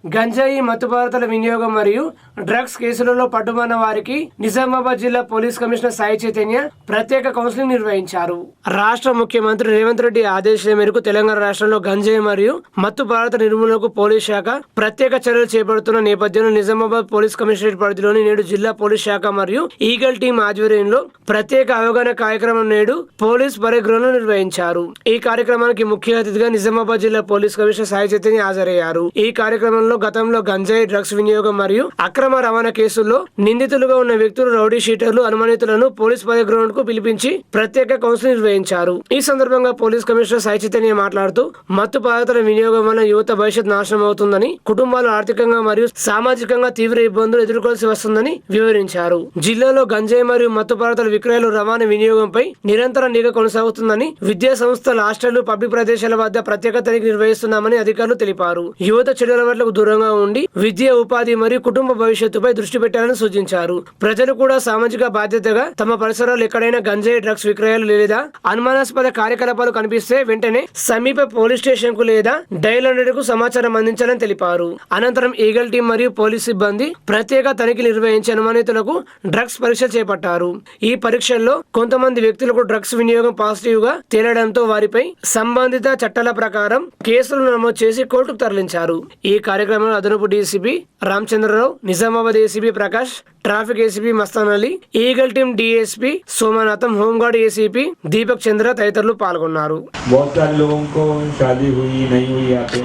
గంజాయి మత్తు పదార్థాల వినియోగం మరియు డ్రగ్స్ కేసులలో పట్టుబడిన వారికి నిజామాబాద్ జిల్లా పోలీస్ కమిషనర్ సాయి చైతన్య ప్రత్యేక కౌన్సిలింగ్ నిర్వహించారు. రాష్ట్ర ముఖ్యమంత్రి రేవంత్ రెడ్డి ఆదేశాల మేరకు తెలంగాణ రాష్ట్రంలో గంజాయి మరియు మత్తు పదార్థ నిర్మూలనకు పోలీస్ శాఖ ప్రత్యేక చర్యలు చేపడుతున్న నేపథ్యంలో నిజామాబాద్ పోలీస్ కమిషనరేట్ పరిధిలోని నేడు జిల్లా పోలీస్ శాఖ మరియు ఈగల్ టీం ఆధ్వర్యంలో ప్రత్యేక అవగాహన కార్యక్రమం నేడు పోలీస్ పరిగృహంలో నిర్వహించారు. ఈ కార్యక్రమానికి ముఖ్య అతిథిగా నిజామాబాద్ జిల్లా పోలీస్ కమిషనర్ సాయి చైతన్య హాజరయ్యారు. ఈ కార్యక్రమంలో గతంలో గంజాయి డ్రగ్స్ వినియోగం మరియు అక్రమ రవాణా కేసుల్లో నిందితులుగా ఉన్న వ్యక్తులు, రౌడీ షీటర్లు, అనుమానితులను పోలీస్ పరిగ్రహణకు పిలిపించి ప్రత్యేక కౌన్సిలింగ్ నిర్వహించారు. ఈ సందర్భంగా పోలీస్ కమిషనర్ సాయి చైతన్య మాట్లాడుతూ మత్తు పదార్థాల వినియోగం వల్ల యువత భవిష్యత్ నాశనం అవుతుందని, కుటుంబాలు ఆర్థికంగా మరియు సామాజికంగా తీవ్ర ఇబ్బందులు ఎదుర్కోవాల్సి వస్తుందని వివరించారు. జిల్లాలో గంజాయి మరియు మత్తు పదార్థాల విక్రయాలు, రవాణా, వినియోగంపై నిరంతర నిఘా కొనసాగుతుందని, విద్యా సంస్థలు, హాస్టళ్లు, పబ్లిక్ ప్రదేశాల వద్ద ప్రత్యేక తనిఖీ నిర్వహిస్తున్నామని అధికారులు తెలిపారు. యువత చెడు అలవాట్లకు దూరంగా ఉండి విద్య, ఉపాధి మరియు కుటుంబ భవిష్యత్తుపై దృష్టి పెట్టాలని సూచించారు. ప్రజలు కూడా సామాజిక బాధ్యతగా తమ పరిసరాలు ఎక్కడైనా గంజాయి, డ్రగ్స్ విక్రయాలు లేదా అనుమానాస్పద కార్యకలాపాలు కనిపిస్తే వెంటనే సమీప పోలీస్ స్టేషన్ కు లేదా డయల్ 100 కు సమాచారం అందించాలని తెలిపారు. అనంతరం ఈగల్ టీం మరియు పోలీస్ సిబ్బంది ప్రత్యేక తనిఖీ నిర్వహించి అనుమానితులకు డ్రగ్స్ పరీక్ష చేపట్టారు. ఈ పరీక్షల్లో కొంతమంది వ్యక్తులకు డ్రగ్స్ వినియోగం పాజిటివ్ గా తేలడంతో వారిపై సంబంధిత చట్టాల ప్రకారం కేసులు నమోదు చేసి కోర్టుకు తరలించారు. ఈ కార్యక్రమంలో అదనపు DCP Ramachandra Rao, Nizamabad ACP Prakash, traffic ACP Mastan Ali, eagle team DSP Somanatham, home guard ACP Deepak Chandra तदितरुलु पाल्गొన్నారు. बहुत सारे लोगों को शादी हुई नहीं हुई यहाँ पे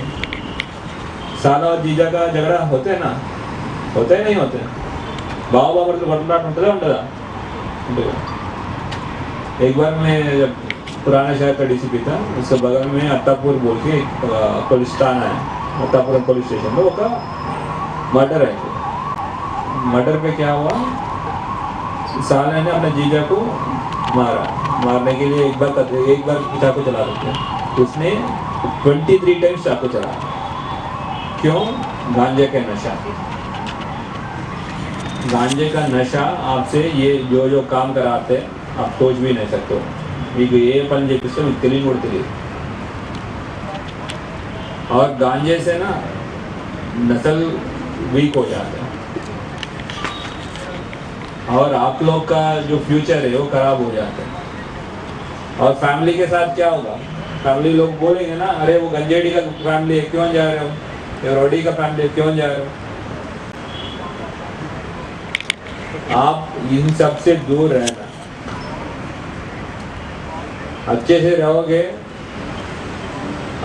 साला और जीजा का झगड़ा होते हैं ना, होते हैं नहीं होते? बाबा बाबा तो बटनाट होता है। एक बार मैं जब पुराना शहर का डीसीपी था, उसके बगल में अट्टापुर बोल के पुलिस थाना है, अट्टापुर पुलिस स्टेशन में वो का मर्डर है। मर्डर पे क्या हुआ, साले ने अपने जीजा को मारा। मारने के लिए एक बार चाकू चला सकते, उसने 23 टाइम्स चाकू चला। क्यों? गांजे का नशा। गांजे का नशा आपसे ये जो काम कराते आप सोच भी नहीं सकते हो। ये अपन पिस्तल తెలియని కూడా తెలియదు। और गांजे से ना नस्ल वीक हो जाता है और आप लोग का जो फ्यूचर है वो खराब हो जाता है। और फैमिली के साथ क्या होगा, फैमिली लोग बोलेंगे ना, अरे वो गंजेड़ी का फैमिली है क्यों जा रहे हो, या रोडी का फैमिली है क्यों जा रहे हो। आप इन सब से दूर रहना, अच्छे से रहोगे।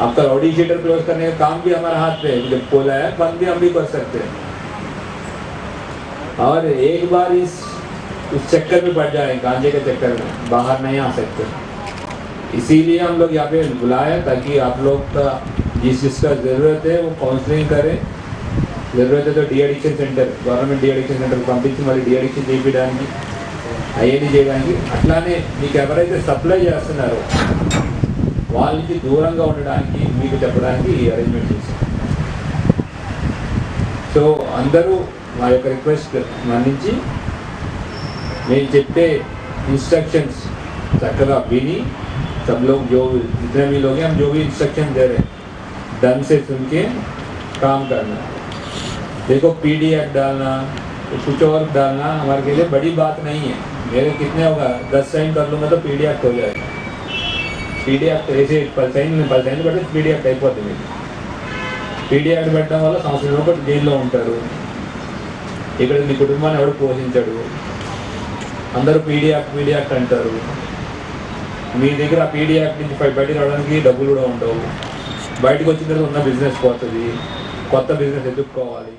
आपका रॉडी शीटर क्लोज करने का काम भी हमारा हाथ पे है, जब खोला है बंद भी हम भी कर सकते हैं। और एक बार इस चक्कर में पड़ जाए, गांजे के चक्कर में बाहर नहीं आ सकते। इसीलिए हम लोग यहाँ पे बुलाए ताकि आप लोग का जिस जिसका ज़रूरत है वो काउंसलिंग करें। ज़रूरत है तो de addiction centre, government de addiction centre పంపించి మళ్ళీ डी एडिक्शन చేయించడానికి అయ్యేది చేయడానికి. అట్లానే మీకు ఎవరైతే సప్లై చేస్తున్నారో వాళ్ళకి దూరంగా ఉండడానికి మీకు చెప్పడానికి ఈ అరేంజ్మెంట్ చేశాం. సో అందరూ మా యొక్క రిక్వెస్ట్ మన్నించి నేను చెప్పే इंस्ट्रक्शंस चक्कगा विनी सब लोग जो जितने भी लोग हैं हम जो भी इंस्ट्रक्शन दे रहे हैं ढंग से सुन के काम करना। देखो पीडी एक्ट डालना कुछ और डालना हमारे के लिए बड़ी बात नहीं है। मेरे कितने होगा 10 साइन कर लूँगा तो पीडी एक्ट हो जाएगा। पीडी एक्ट ऐसे పల్సైన్ బట్టి పీడీ యాక్ట్ అయిపోతుంది. పీడీ యాక్ట్ పెట్టడం వల్ల సంవత్సరం ఒకటి జైల్లో ఉంటారు. ఇక్కడ మీ కుటుంబాన్ని ఎవడు పోషించాడు, అందరూ పీడీ యాక్ట్ అంటారు. మీ దగ్గర పీడీ యాక్ట్ నుంచి బయటికి రావడానికి డబ్బులు కూడా ఉండవు. బయటకు వచ్చిన తర్వాత ఉన్న బిజినెస్ పోతుంది, కొత్త బిజినెస్ ఎదుర్కోవాలి.